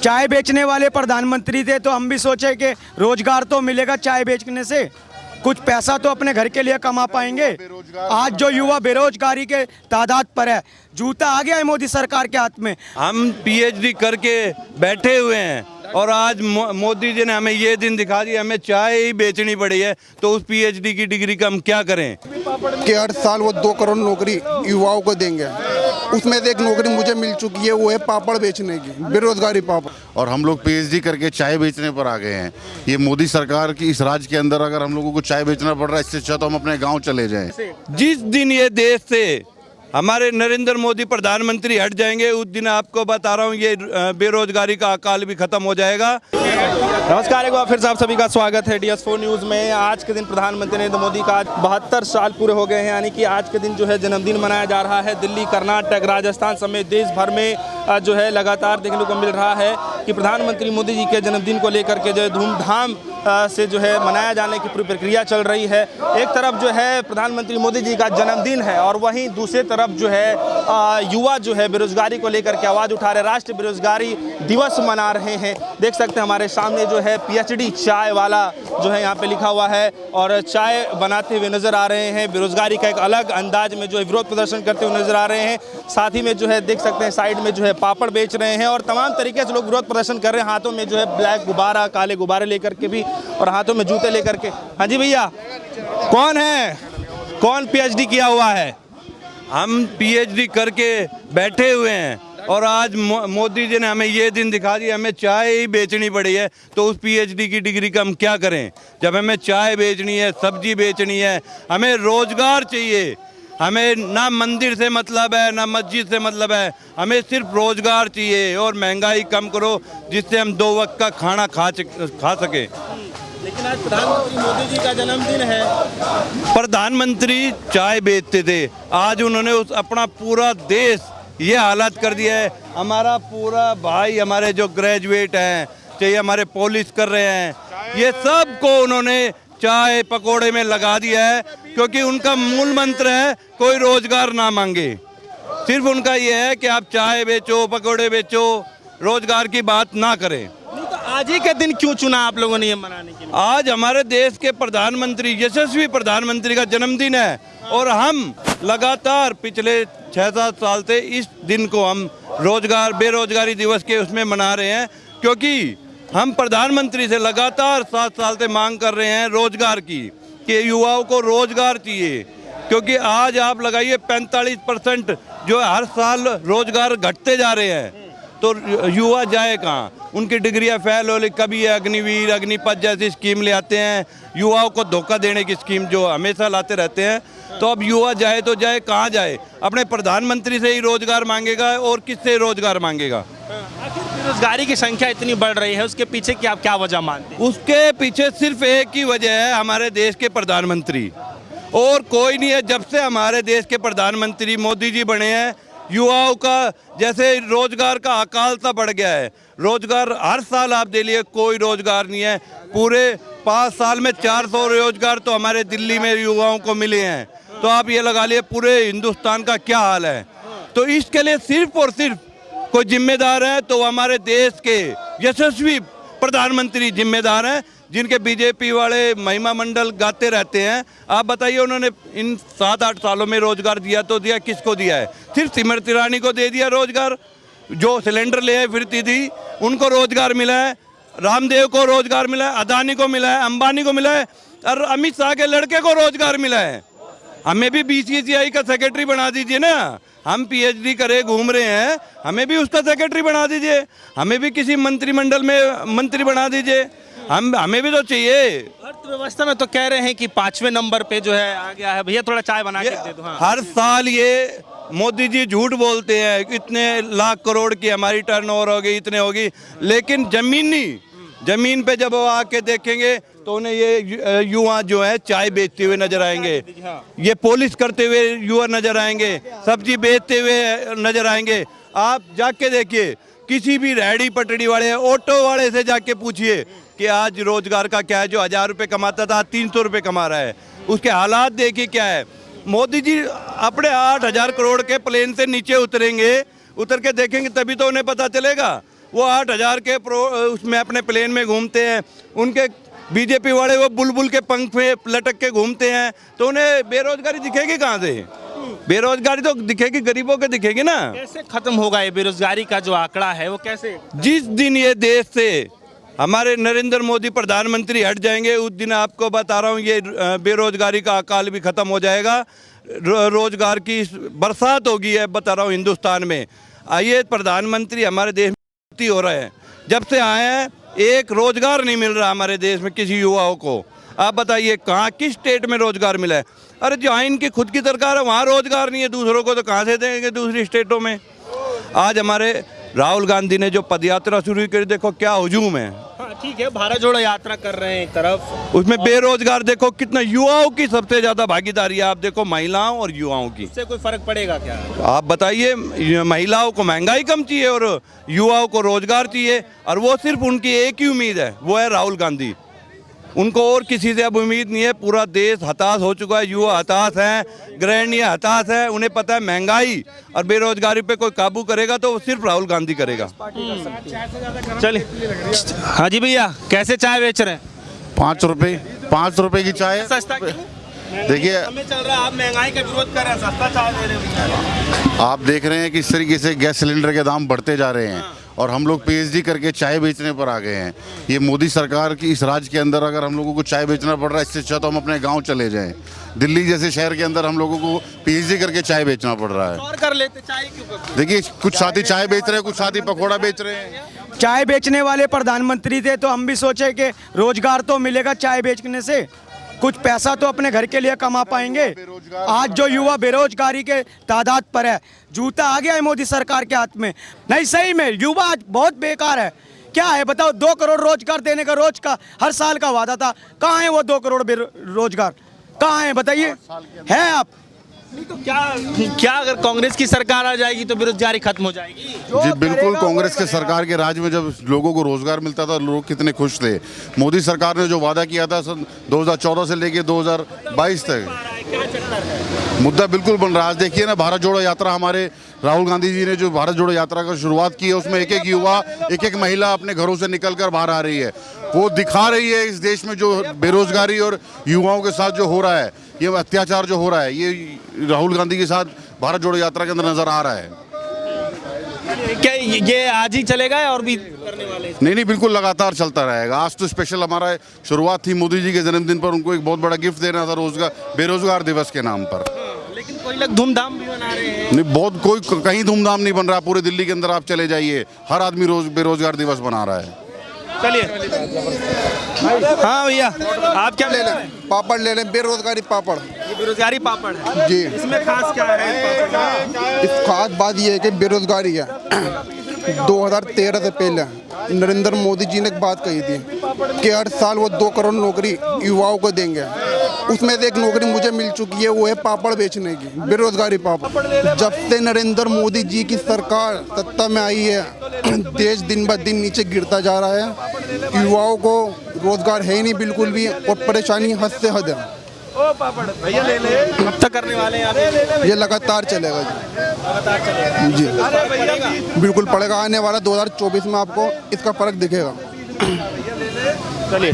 चाय बेचने वाले प्रधानमंत्री थे तो हम भी सोचे कि रोजगार तो मिलेगा चाय बेचने से, कुछ पैसा तो अपने घर के लिए कमा पाएंगे। आज जो युवा बेरोजगारी के तादाद पर है, जूता आ गया है मोदी सरकार के हाथ में। हम पीएचडी करके बैठे हुए हैं और आज मोदी जी ने हमें ये दिन दिखा दिया, हमें चाय ही बेचनी पड़ी है, तो उस पीएचडी की डिग्री का हम क्या करें कि हर साल वो 2 करोड़ नौकरी युवाओं को देंगे। उसमें से एक नौकरी मुझे मिल चुकी है, वो है पापड़ बेचने की, बेरोजगारी पापड़। और हम लोग पीएचडी करके चाय बेचने पर आ गए हैं। ये मोदी सरकार की इस राज्य के अंदर अगर हम लोगों को चाय बेचना पड़ रहा है, इससे अच्छा तो हम अपने गाँव चले जाएं। जिस दिन ये देश से हमारे नरेंद्र मोदी प्रधानमंत्री हट जाएंगे, उस दिन आपको बता रहा हूँ ये बेरोजगारी का अकाल भी खत्म हो जाएगा। नमस्कार, एक बार फिर से आप सभी का स्वागत है DS4 न्यूज़ में। आज के दिन प्रधानमंत्री नरेंद्र मोदी का 72 साल पूरे हो गए हैं, यानी कि आज के दिन जो है जन्मदिन मनाया जा रहा है। दिल्ली, कर्नाटक, राजस्थान समेत देश भर में जो है लगातार देखने को मिल रहा है कि प्रधानमंत्री मोदी जी के जन्मदिन को लेकर के जो है धूमधाम से जो है मनाया जाने की पूरी प्रक्रिया चल रही है। एक तरफ जो है प्रधानमंत्री मोदी जी का जन्मदिन है और वहीं दूसरी तरफ जो है युवा जो है बेरोजगारी को लेकर के आवाज़ उठा रहे, राष्ट्रीय बेरोजगारी दिवस मना रहे हैं। देख सकते हैं हमारे सामने जो है पीएचडी चाय वाला जो है यहाँ पे लिखा हुआ है और चाय बनाते हुए नजर आ रहे हैं। बेरोजगारी का एक अलग अंदाज में जो है विरोध प्रदर्शन करते हुए नजर आ रहे हैं। साथ ही में जो है देख सकते हैं साइड में जो है पापड़ बेच रहे हैं और तमाम तरीके से लोग विरोध प्रदर्शन कर रहे हैं। हाथों में जो है ब्लैक गुब्बारा, काले गुब्बारे लेकर के भी और हाथों में जूते लेकर के। हाँ जी भैया, कौन है, कौन पीएचडी किया हुआ है? हम पीएचडी करके बैठे हुए हैं और आज मोदी जी ने हमें ये दिन दिखा दिया, हमें चाय ही बेचनी पड़ी है, तो उस पीएचडी की डिग्री का हम क्या करें जब हमें चाय बेचनी है, सब्जी बेचनी है। हमें रोजगार चाहिए, हमें ना मंदिर से मतलब है ना मस्जिद से मतलब है, हमें सिर्फ रोजगार चाहिए। और महंगाई कम करो जिससे हम 2 वक्त का खाना खा सके। लेकिन आज प्रधानमंत्री मोदी जी का जन्मदिन है। प्रधानमंत्री चाय बेचते थे, आज उन्होंने उस अपना पूरा देश ये हालत कर दिया है। हमारा पूरा भाई, हमारे जो ग्रेजुएट हैं, चाहे हमारे पुलिस कर रहे हैं, ये सब को उन्होंने चाय पकोड़े में लगा दिया है, क्योंकि उनका मूल मंत्र है कोई रोजगार ना मांगे। सिर्फ उनका ये है कि आप चाय बेचो, पकोड़े बेचो, रोजगार की बात ना करें। तो आज ही के दिन क्यों चुना आप लोगों ने ये मनाने के लिए? आज हमारे देश के प्रधानमंत्री, यशस्वी प्रधानमंत्री का जन्मदिन है और हम लगातार पिछले 6-7 साल से इस दिन को हम बेरोजगारी दिवस के उसमें मना रहे हैं, क्योंकि हम प्रधानमंत्री से लगातार 7 साल से मांग कर रहे हैं रोजगार की, कि युवाओं को रोजगार चाहिए। क्योंकि आज आप लगाइए 45% जो हर साल रोजगार घटते जा रहे हैं, तो युवा जाए कहाँ? उनकी डिग्रियां फेल हो, कभी अग्निवीर, अग्निपथ जैसी स्कीम ले आते हैं, युवाओं को धोखा देने की स्कीम जो हमेशा लाते रहते हैं। तो अब युवा जाए तो जाए कहाँ जाए? अपने प्रधानमंत्री से ही रोजगार मांगेगा और किससे रोजगार मांगेगा? आखिर बेरोजगारी की संख्या इतनी बढ़ रही है, उसके पीछे की आप क्या वजह मानते हैं? उसके पीछे सिर्फ एक ही वजह है, हमारे देश के प्रधानमंत्री, और कोई नहीं है। जब से हमारे देश के प्रधानमंत्री मोदी जी बने हैं, युवाओं का जैसे रोजगार का अकाल सा बढ़ गया है। रोजगार हर साल आप दे लिए, कोई रोजगार नहीं है। पूरे 5 साल में 400 रोजगार तो हमारे दिल्ली में युवाओं को मिले हैं, तो आप ये लगा लिए पूरे हिंदुस्तान का क्या हाल है। तो इसके लिए सिर्फ और सिर्फ कोई जिम्मेदार है तो हमारे देश के यशस्वी प्रधानमंत्री जिम्मेदार हैं, जिनके बीजेपी वाले महिमा मंडल गाते रहते हैं। आप बताइए, उन्होंने इन 7-8 सालों में रोजगार दिया तो दिया, किसको दिया है? सिर्फ स्मृति ईरानी को दे दिया रोजगार, जो सिलेंडर ले फिरती थी उनको रोजगार मिला है, रामदेव को रोजगार मिला है, अदानी को मिला है, अंबानी को मिला है, और अमित शाह के लड़के को रोजगार मिला है। हमें भी BCCI का सेक्रेटरी बना दीजिए ना। हम पीएचडी करे घूम रहे हैं, हमें भी उसका सेक्रेटरी बना दीजिए, हमें भी किसी मंत्रिमंडल में मंत्री बना दीजिए, हमें भी तो चाहिए। अर्थव्यवस्था में तो कह रहे हैं कि 5वें नंबर पे जो है आ गया है। भैया थोड़ा चाय बना के दे दो। हाँ। हर साल ये मोदी जी झूठ बोलते हैं, इतने लाख करोड़ की हमारी टर्नओवर होगी, इतने होगी, लेकिन जमीन पे जब वो आके देखेंगे तो उन्हें ये युवा जो है चाय बेचते हुए नजर आएंगे, ये पॉलिश करते हुए युवा नजर आएंगे, सब्जी बेचते हुए नजर आएंगे। आप जाके देखिए, किसी भी रेहड़ी पटड़ी वाले, ऑटो वाले से जाके पूछिए कि आज रोजगार का क्या है। जो 1000 रुपये कमाता था 300 रुपये कमा रहा है, उसके हालात देखिए क्या है। मोदी जी अपने 8000 करोड़ के प्लेन से नीचे उतरेंगे, उतर के देखेंगे तभी तो उन्हें पता चलेगा। वो 8,000 के उसमें अपने प्लेन में घूमते हैं, उनके बीजेपी वाले वो बुलबुल के पंख पे लटक के घूमते हैं, तो उन्हें बेरोजगारी दिखेगी कहाँ से? बेरोजगारी तो दिखेगी गरीबों के दिखेगी ना। कैसे खत्म होगा ये बेरोजगारी का जो आंकड़ा है, वो कैसे? जिस दिन ये देश से हमारे नरेंद्र मोदी प्रधानमंत्री हट जाएंगे, उस दिन आपको बता रहा हूँ ये बेरोजगारी का अकाल भी खत्म हो जाएगा। रोजगार की बरसात होगी है, बता रहा हूँ हिंदुस्तान में। आइए, प्रधानमंत्री हमारे देश में हो रहे हैं, जब से आए हैं एक रोजगार नहीं मिल रहा हमारे देश में किसी युवाओं को। आप बताइए कहाँ किस स्टेट में रोजगार मिला है? अरे जहाँ इनकी खुद की सरकार है वहाँ रोजगार नहीं है, दूसरों को तो कहाँ से देंगे दूसरी स्टेटों में। आज हमारे राहुल गांधी ने जो पदयात्रा शुरू की, देखो क्या हुजूम है। हाँ ठीक है, भारत जोड़ो यात्रा कर रहे हैं एक तरफ, उसमें बेरोजगार देखो कितना, युवाओं की सबसे ज्यादा भागीदारी है। आप देखो महिलाओं और युवाओं की, इससे कोई फर्क पड़ेगा क्या? आप बताइए। महिलाओं को महंगाई कम चाहिए और युवाओं को रोजगार चाहिए, और वो सिर्फ उनकी एक ही उम्मीद है, वो है राहुल गांधी। उनको और किसी से अब उम्मीद नहीं है। पूरा देश हताश हो चुका है, युवा हताश हैं, गृहिणियाँ हताश हैं। उन्हें पता है महंगाई और बेरोजगारी पे कोई काबू करेगा तो वो सिर्फ राहुल गांधी करेगा। चलिए, हाँ जी भैया, कैसे चाय बेच रहे हैं? 5 रुपए की चाय। सस्ता क्यों? देखिए, हमें चल रहा है, आप महंगाई का विरोध कर रहे हैं, सस्ता चाय दे रहे हैं। आप देख रहे हैं कि इस तरीके से गैस सिलेंडर के दाम बढ़ते जा रहे हैं और हम लोग पीएचडी करके चाय बेचने पर आ गए हैं। ये मोदी सरकार की इस राज्य के अंदर अगर हम लोगों को चाय बेचना पड़ रहा है, इससे अच्छा तो हम अपने गांव चले जाएं। दिल्ली जैसे शहर के अंदर हम लोगों को पीएचडी करके चाय बेचना पड़ रहा है। और कर लेते, चाय क्यों करते? देखिए, कुछ साथी चाय बेच रहे हैं, कुछ साथी पकौड़ा बेच रहे हैं। चाय बेचने वाले प्रधानमंत्री थे तो हम भी सोचे कि रोजगार तो मिलेगा चाय बेचने से, कुछ पैसा तो अपने घर के लिए कमा पाएंगे। आज जो युवा बेरोजगारी के तादाद पर है, जूता आ गया है मोदी सरकार के हाथ में। नहीं, सही में युवा आज बहुत बेकार है। क्या है बताओ, 2 करोड़ रोजगार देने का रोज का हर साल का वादा था, कहाँ है वो 2 करोड़ रोजगार? कहाँ है बताइए? है आप? नहीं तो क्या अगर कांग्रेस की सरकार आ जाएगी तो बेरोजगारी खत्म हो जाएगी? जी बिल्कुल, कांग्रेस के सरकार के राज में जब लोगों को रोजगार मिलता था, लोग कितने खुश थे। मोदी सरकार ने जो वादा किया था 2014 से लेके 2022 तक, मुद्दा बिल्कुल बन रहा है। आज देखिए ना, भारत जोड़ो यात्रा, हमारे राहुल गांधी जी ने जो भारत जोड़ो यात्रा का शुरुआत की है, उसमें एक एक युवा, एक एक महिला अपने घरों से निकल कर बाहर आ रही है। वो दिखा रही है इस देश में जो बेरोजगारी और युवाओं के साथ जो हो रहा है, ये अत्याचार जो हो रहा है, ये राहुल गांधी के साथ भारत जोड़ो यात्रा के अंदर नजर आ रहा है। क्या ये आज ही चलेगा और भी करने वाले? नहीं, बिल्कुल लगातार चलता रहेगा। आज तो स्पेशल हमारा शुरुआत थी मोदी जी के जन्मदिन पर, उनको एक बहुत बड़ा गिफ्ट देना था बेरोजगार दिवस के नाम पर। लेकिन कोई लोग धूमधाम भी मना रहे हैं। नहीं, बहुत कोई कहीं धूमधाम नहीं बन रहा। पूरे दिल्ली के अंदर आप चले जाइए, हर आदमी बेरोजगार दिवस बना रहा है। चलिए, हाँ भैया, आप क्या ले लें? पापड़ ले लें, बेरोजगारी पापड़। ये बेरोजगारी पापड़ है जी। इसमें खास क्या है? इस खास बात यह है कि बेरोजगारी है। 2013 से पहले नरेंद्र मोदी जी ने एक बात कही थी कि हर साल वो 2 करोड़ नौकरी युवाओं को देंगे। उसमें से एक नौकरी मुझे मिल चुकी है, वो है पापड़ बेचने की, बेरोजगारी पापड़। जब से नरेंद्र मोदी जी की सरकार सत्ता में आई है, देश दिन ब दिन नीचे गिरता जा रहा है। युवाओं को रोजगार है ही नहीं बिल्कुल भी, और परेशानी हद से हद है। कब तक करने वाले हैं? ये लगातार चलेगा जी। जी बिल्कुल पड़ेगा। आने वाला 2024 में आपको इसका फर्क दिखेगा। चलिए।